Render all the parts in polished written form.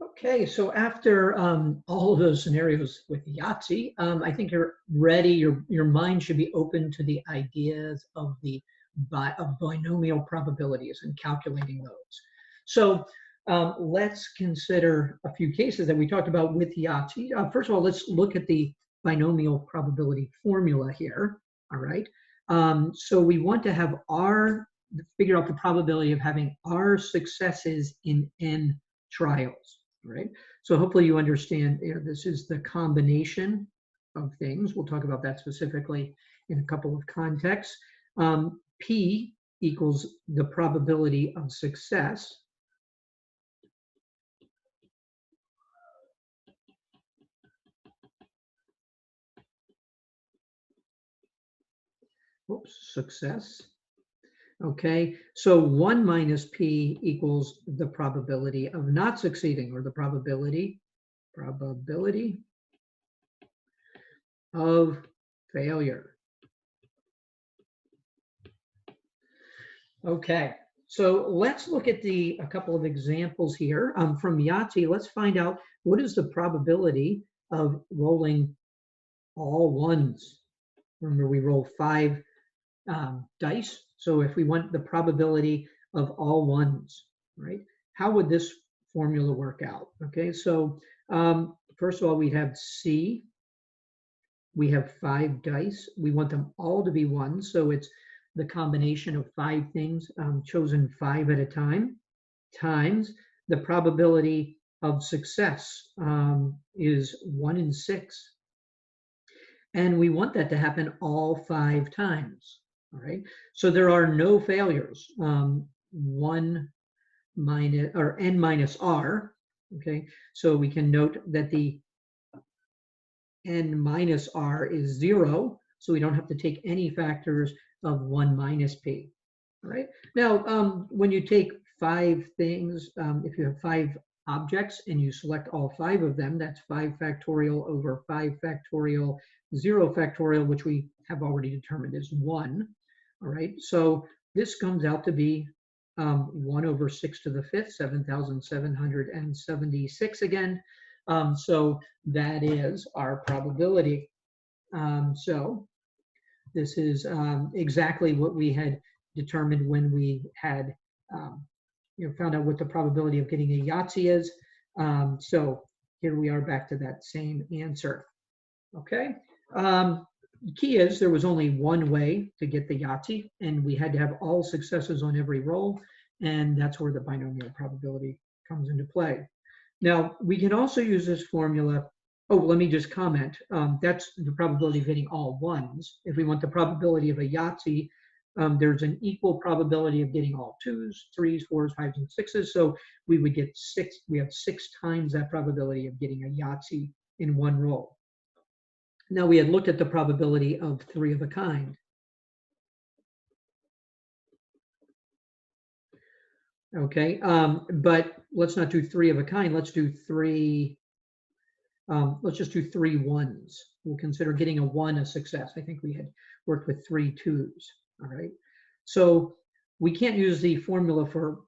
Okay, so after all of those scenarios with Yahtzee, I think you're ready. Your mind should be open to the ideas of of binomial probabilities and calculating those. So let's consider a few cases that we talked about with Yahtzee. First of all, let's look at the binomial probability formula here. All right. So we want to have figure out the probability of having R successes in N trials. Right? So hopefully you understand, this is the combination of things. We'll talk about that specifically in a couple of contexts. P equals the probability of success. Success. Okay, so 1 minus P equals the probability of not succeeding, or the probability of failure. Okay, so let's look at a couple of examples here. From Yahtzee, let's find out what is the probability of rolling all ones. Remember, we roll 5 dice. So if we want the probability of all ones, right? How would this formula work out? Okay, so first of all, we'd have C. We have 5 dice. We want them all to be ones. So it's the combination of 5 things chosen 5 at a time times the probability of success is 1 in 6. And we want that to happen all 5 times. All right, so there are no failures. 1 minus or N minus R. Okay, so we can note that the N minus R is 0, so we don't have to take any factors of 1 minus P. All right, now when you take 5 things, if you have 5 objects and you select all 5 of them, that's 5 factorial over 5 factorial 0 factorial, which we have already determined is 1. All right, so this comes out to be 1 over 6 to the 5th, 7,776 again. So that is our probability. So this is exactly what we had determined when we had found out what the probability of getting a Yahtzee is. So here we are back to that same answer. Okay. The key is there was only one way to get the Yahtzee, and we had to have all successes on every roll, and that's where the binomial probability comes into play. Now, we can also use this formula. Oh, let me just comment. That's the probability of hitting all ones. If we want the probability of a Yahtzee, there's an equal probability of getting all 2s, 3s, 4s, 5s, and 6s. So we would get 6. We have 6 times that probability of getting a Yahtzee in one roll. Now, we had looked at the probability of 3 of a kind. Okay, but let's not do 3 of a kind. Let's do 3. Let's just do 3 1s. We'll consider getting a 1 a success. I think we had worked with 3 2s. All right. So we can't use the formula for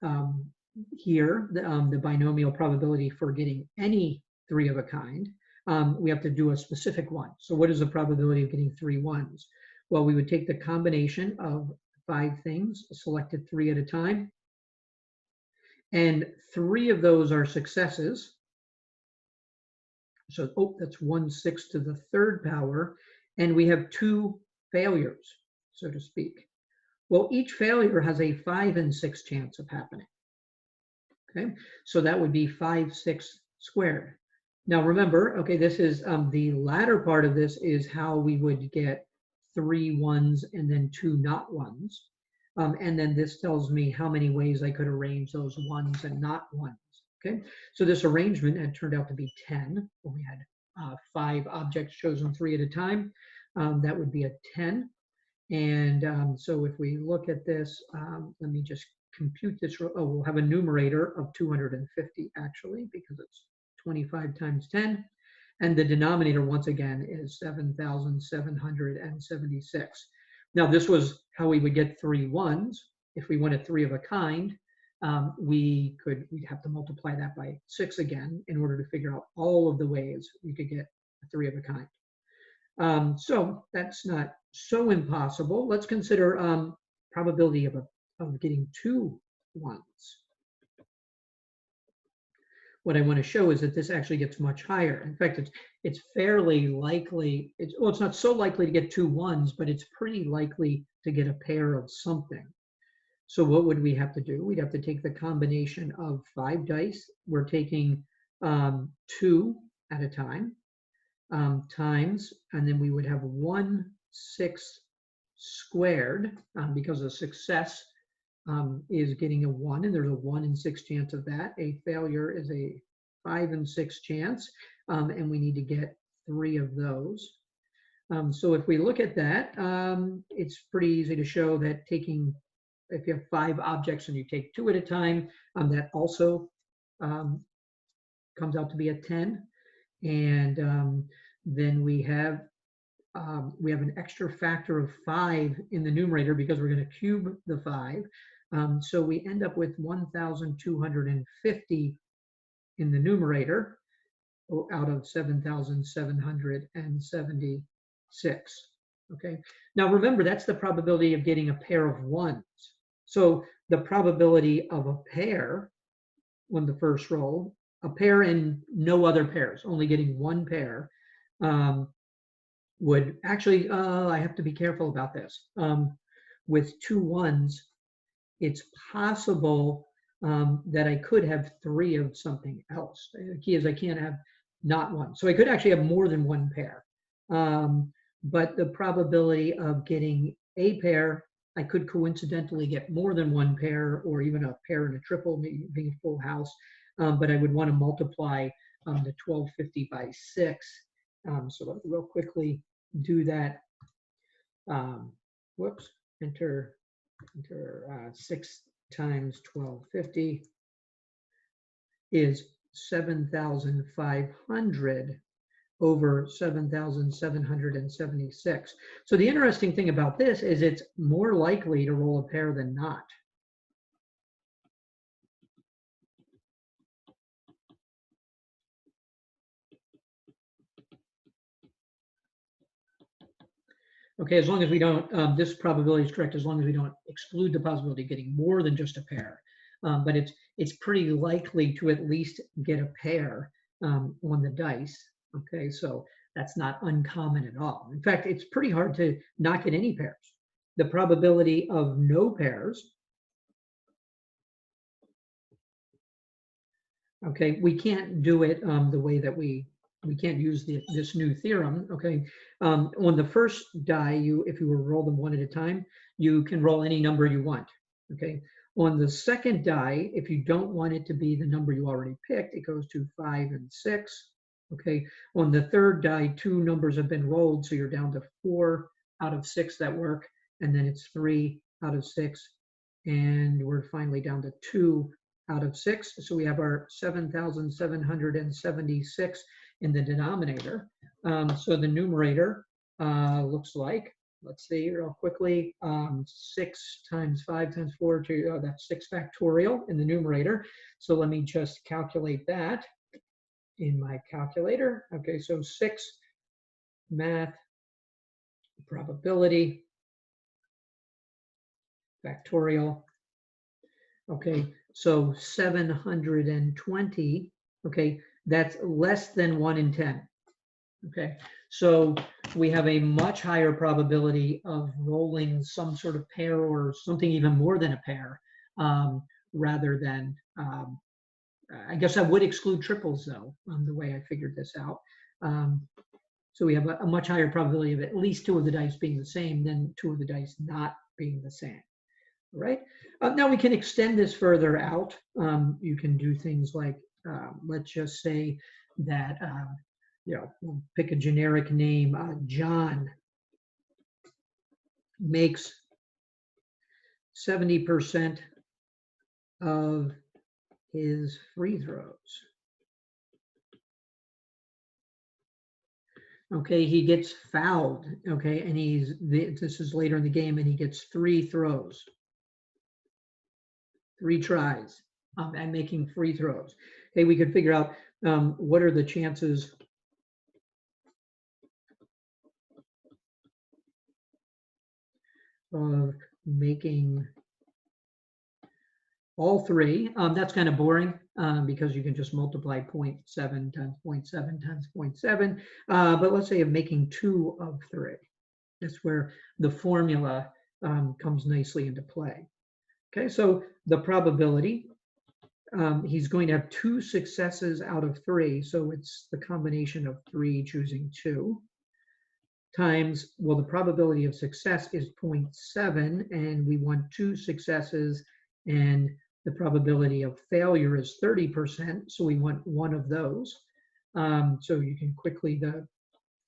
here, the binomial probability for getting any 3 of a kind. We have to do a specific one. So what is the probability of getting 3 1s? Well, we would take the combination of 5 things, selected 3 at a time, and 3 of those are successes. So, that's 1/6 to the 3rd power, and we have 2 failures, so to speak. Well, each failure has a 5 in 6 chance of happening. Okay, so that would be 5 6 squared. Now remember, okay, this is the latter part of this is how we would get 3 1s and then 2 not 1s. And then this tells me how many ways I could arrange those 1s and not 1s. Okay, so this arrangement had turned out to be 10. When we had 5 objects chosen 3 at a time, that would be a 10. And so if we look at this, let me just compute this. Oh, we'll have a numerator of 250 actually, because it's 25 times 10. And the denominator, once again, is 7,776. Now, this was how we would get 3 1s. If we wanted 3 of a kind, we'd have to multiply that by 6 again in order to figure out all of the ways we could get a 3 of a kind. So that's not so impossible. Let's consider probability of getting 2 1s. What I want to show is that this actually gets much higher. In fact, it's fairly likely. Well, it's not so likely to get 2 1s, but it's pretty likely to get a pair of something. So what would we have to do? We'd have to take the combination of 5 dice. We're taking 2 at a time times, and then we would have 1/6 squared because a success is getting a 1, and there's a 1 in 6 chance of that. A failure is a 5 in 6 chance, and we need to get 3 of those. So if we look at that, it's pretty easy to show that if you have 5 objects and you take 2 at a time, that also comes out to be a 10. And then we have an extra factor of 5 in the numerator because we're going to cube the 5. So we end up with 1,250 in the numerator out of 7,776. Okay. Now remember, that's the probability of getting a pair of 1s. So the probability of a pair on the first roll, a pair and no other pairs, only getting 1 pair, would actually, I have to be careful about this. With 2 1s, it's possible that I could have 3 of something else. The key is I can't have not 1. So I could actually have more than 1 pair. But the probability of getting a pair, I could coincidentally get more than 1 pair, or even a pair and a triple, maybe being a full house. But I would want to multiply the 1250 by 6. So let me real quickly do that. Whoops, enter 6 times 1250 is 7,500 over 7,776. So the interesting thing about this is it's more likely to roll a pair than not. Okay, as long as we don't, this probability is correct as long as we don't exclude the possibility of getting more than just a pair. But it's pretty likely to at least get a pair on the dice. Okay, so that's not uncommon at all. In fact, it's pretty hard to not get any pairs. The probability of no pairs, okay, we can't do it the way that we can't use this new theorem, okay? On the first die, if you were to roll them 1 at a time, you can roll any number you want, okay? On the second die, if you don't want it to be the number you already picked, it goes to 5 and 6, okay? On the third die, 2 numbers have been rolled, so you're down to 4 out of 6 that work, and then it's 3 out of 6, and we're finally down to 2 out of 6. So we have our 7,776 in the denominator. So the numerator looks like, let's see real quickly, 6 times 5 times 4, that's 6 factorial in the numerator. So let me just calculate that in my calculator. Okay, so 6 math probability factorial. Okay, so 720, okay, that's less than 1 in 10. Okay, so we have a much higher probability of rolling some sort of pair or something even more than a pair, rather than, I guess I would exclude triples though, the way I figured this out. So we have a much higher probability of at least 2 of the dice being the same than 2 of the dice not being the same. Right? Now we can extend this further out. You can do things like, let's just say that, we'll pick a generic name, John makes 70% of his free throws. Okay, he gets fouled, okay, and this is later in the game, and he gets 3 throws. 3 tries at making free throws. Okay, we could figure out what are the chances of making all 3. That's kind of boring because you can just multiply 0.7 times 0.7 times 0.7. But let's say of making 2 of 3. That's where the formula comes nicely into play. Okay, so the probability, he's going to have 2 successes out of 3. So it's the combination of 3 choosing 2 times, well, the probability of success is 0.7, and we want 2 successes, and the probability of failure is 30%, so we want 1 of those. So you can quickly, the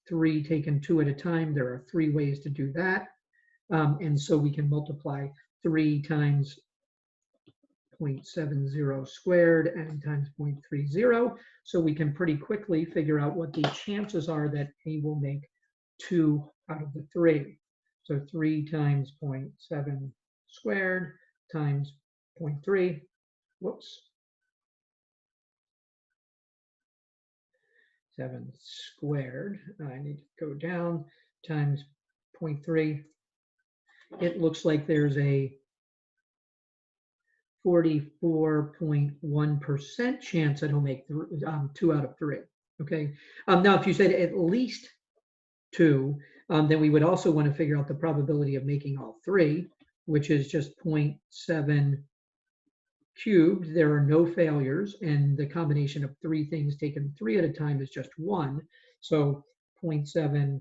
3 taken 2 at a time, there are 3 ways to do that. And so we can multiply 3 times 0.70 squared and times 0.30. So we can pretty quickly figure out what the chances are that he will make 2 out of the 3. So 3 times 0.7 squared times 0.3, whoops, 7 squared, I need to go down, times 0.3. It looks like there's a 44.1% chance that he'll make 2 out of 3. Okay. Now, if you said at least 2, then we would also want to figure out the probability of making all 3, which is just 0.7 cubed. There are no failures, and the combination of 3 things taken 3 at a time is just 1. So 0.7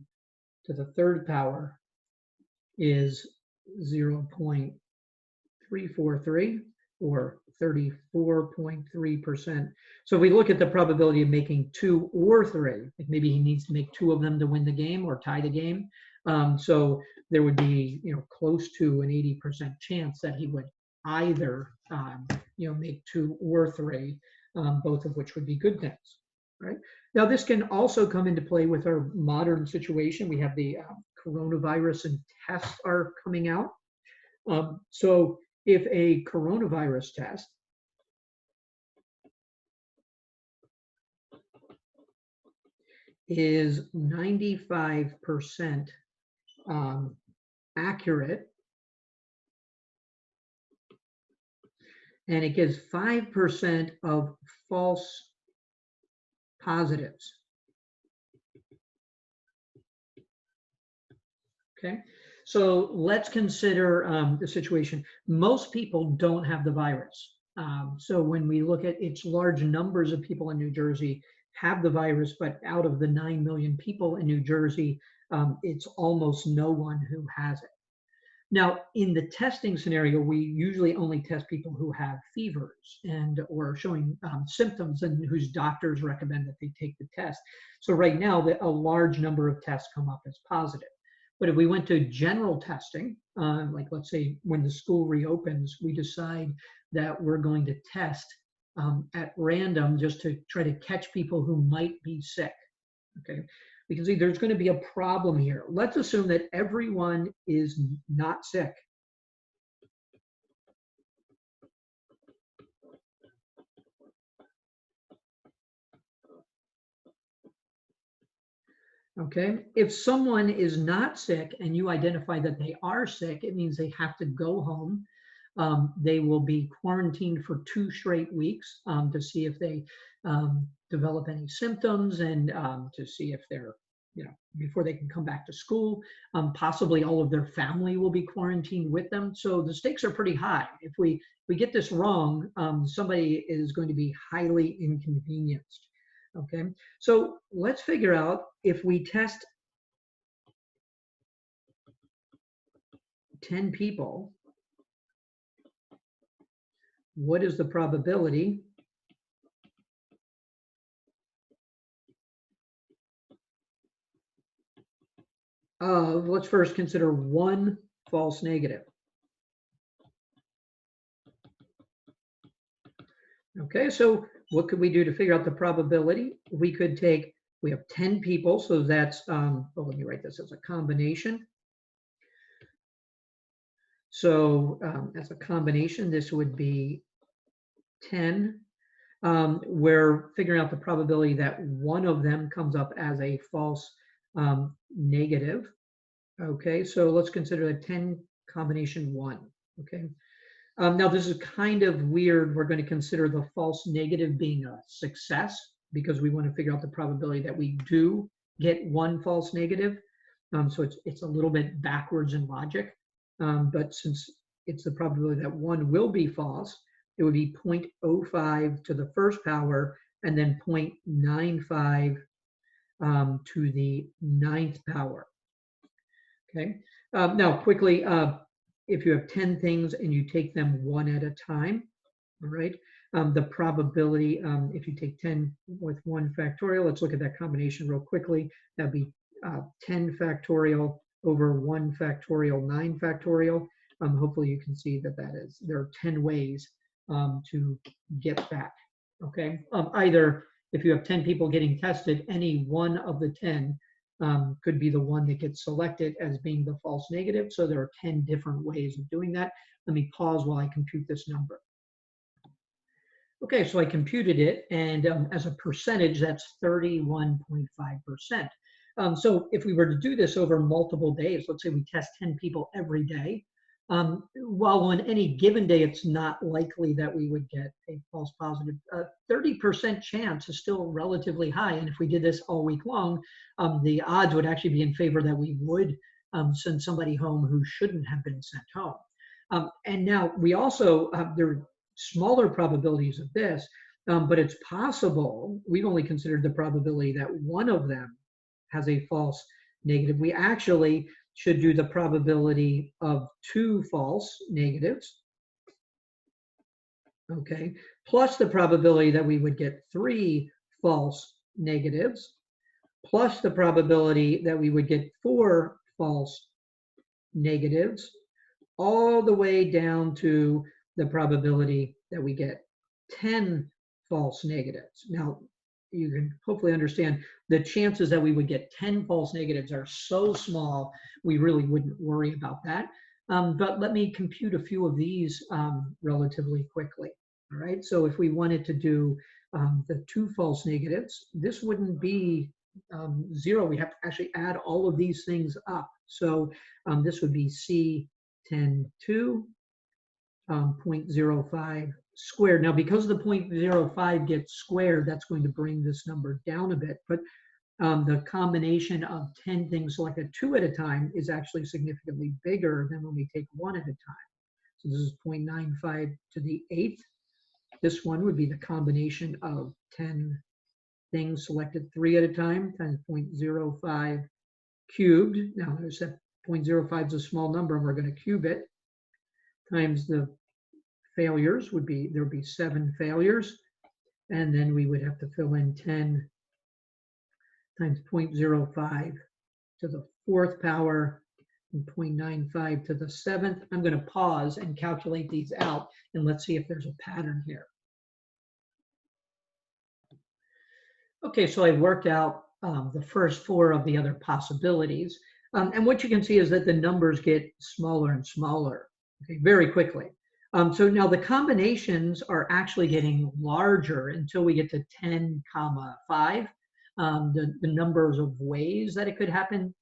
to the 3rd power is 0.343, or 34.3%. So if we look at the probability of making 2 or 3, like maybe he needs to make 2 of them to win the game or tie the game. So there would be, close to an 80% chance that he would either, make 2 or 3, both of which would be good things, right? Now this can also come into play with our modern situation. We have the coronavirus and tests are coming out. So if a coronavirus test is 95% accurate, and it gives 5% of false positives. Okay, so let's consider the situation. Most people don't have the virus. So when we look at its large numbers of people in New Jersey have the virus, but out of the 9 million people in New Jersey, it's almost no one who has it. Now, in the testing scenario, we usually only test people who have fevers and or showing symptoms and whose doctors recommend that they take the test. So right now, a large number of tests come up as positive. But if we went to general testing, like let's say when the school reopens, we decide that we're going to test at random just to try to catch people who might be sick, okay? Because there's going to be a problem here. Let's assume that everyone is not sick. Okay, if someone is not sick and you identify that they are sick, it means they have to go home. They will be quarantined for 2 straight weeks to see if they develop any symptoms and to see if they're, before they can come back to school. Possibly all of their family will be quarantined with them. So the stakes are pretty high. If we get this wrong, somebody is going to be highly inconvenienced. Okay, so let's figure out if we test 10 people, what is the probability of, let's first consider 1 false negative. Okay, so what could we do to figure out the probability? We could take, we have 10 people, so that's, let me write this as a combination. So as a combination, this would be 10. We're figuring out the probability that one of them comes up as a false negative. Okay, so let's consider a 10 combination 1. Okay, now this is kind of weird. We're going to consider the false negative being a success because we want to figure out the probability that we do get one false negative. So it's a little bit backwards in logic, but since it's the probability that one will be false, it would be 0.05 to the first power and then 0.95 to the ninth power. Okay. Now, quickly, if you have 10 things and you take them one at a time, all right, the probability, if you take 10 with 1 factorial, let's look at that combination real quickly. That'd be 10 factorial over 1 factorial, 9 factorial. Hopefully you can see that there are 10 ways to get that, okay? Either if you have 10 people getting tested, any one of the 10 could be the one that gets selected as being the false negative. So there are 10 different ways of doing that. Let me pause while I compute this number. Okay, so I computed it, and as a percentage, that's 31.5%. So if we were to do this over multiple days, let's say we test 10 people every day, while on any given day it's not likely that we would get a false positive, 30% chance is still relatively high. And if we did this all week long, the odds would actually be in favor that we would send somebody home who shouldn't have been sent home. And now we also, there are smaller probabilities of this, but it's possible, we've only considered the probability that one of them has a false negative. We actually should do the probability of 2 false negatives, okay, plus the probability that we would get 3 false negatives, plus the probability that we would get 4 false negatives, all the way down to the probability that we get 10 false negatives. Now, you can hopefully understand the chances that we would get 10 false negatives are so small, we really wouldn't worry about that. But let me compute a few of these relatively quickly. All right, so if we wanted to do the 2 false negatives, this wouldn't be 0. We have to actually add all of these things up. So this would be C10 2, 0.05 squared. Now, because the 0.05 gets squared, that's going to bring this number down a bit. But the combination of 10 things selected 2 at a time is actually significantly bigger than when we take 1 at a time. So this is 0.95 to the 8th. This one would be the combination of 10 things selected 3 at a time times 0.05 cubed. Now, there's that 0.05 is a small number, and we're going to cube it, times the failures would be, there would be 7 failures, and then we would have to fill in 10 times 0.05 to the 4th power and 0.95 to the 7th. I'm going to pause and calculate these out, and let's see if there's a pattern here. Okay, so I worked out the first 4 of the other possibilities, and what you can see is that the numbers get smaller and smaller, okay, very quickly. So now the combinations are actually getting larger until we get to 10, 5. The numbers of ways that it could happen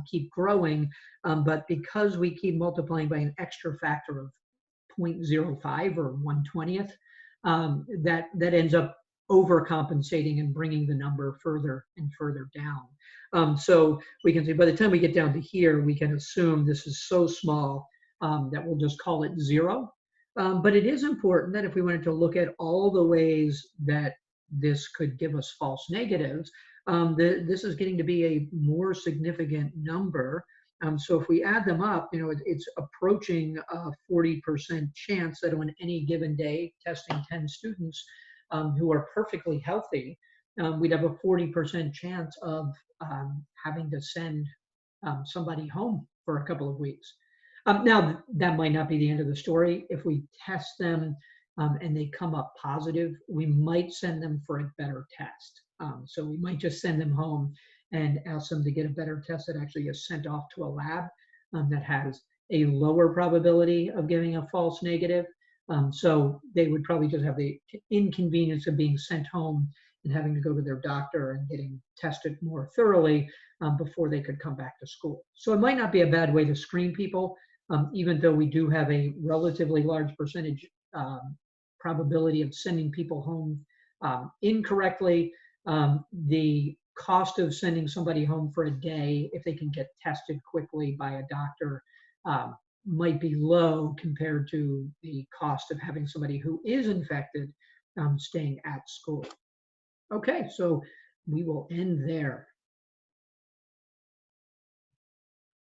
keep growing, but because we keep multiplying by an extra factor of 0.05 or 1/20th, that ends up overcompensating and bringing the number further and further down. So we can say by the time we get down to here, we can assume this is so small that we'll just call it 0. But it is important that if we wanted to look at all the ways that this could give us false negatives, this is getting to be a more significant number. So if we add them up, it's approaching a 40% chance that on any given day, testing 10 students who are perfectly healthy, we'd have a 40% chance of having to send somebody home for a couple of weeks. Now, that might not be the end of the story. If we test them and they come up positive, we might send them for a better test. So we might just send them home and ask them to get a better test that actually is sent off to a lab that has a lower probability of getting a false negative. So they would probably just have the inconvenience of being sent home and having to go to their doctor and getting tested more thoroughly before they could come back to school. So it might not be a bad way to screen people, even though we do have a relatively large percentage probability of sending people home incorrectly. The cost of sending somebody home for a day, if they can get tested quickly by a doctor, might be low compared to the cost of having somebody who is infected staying at school. Okay, so we will end there.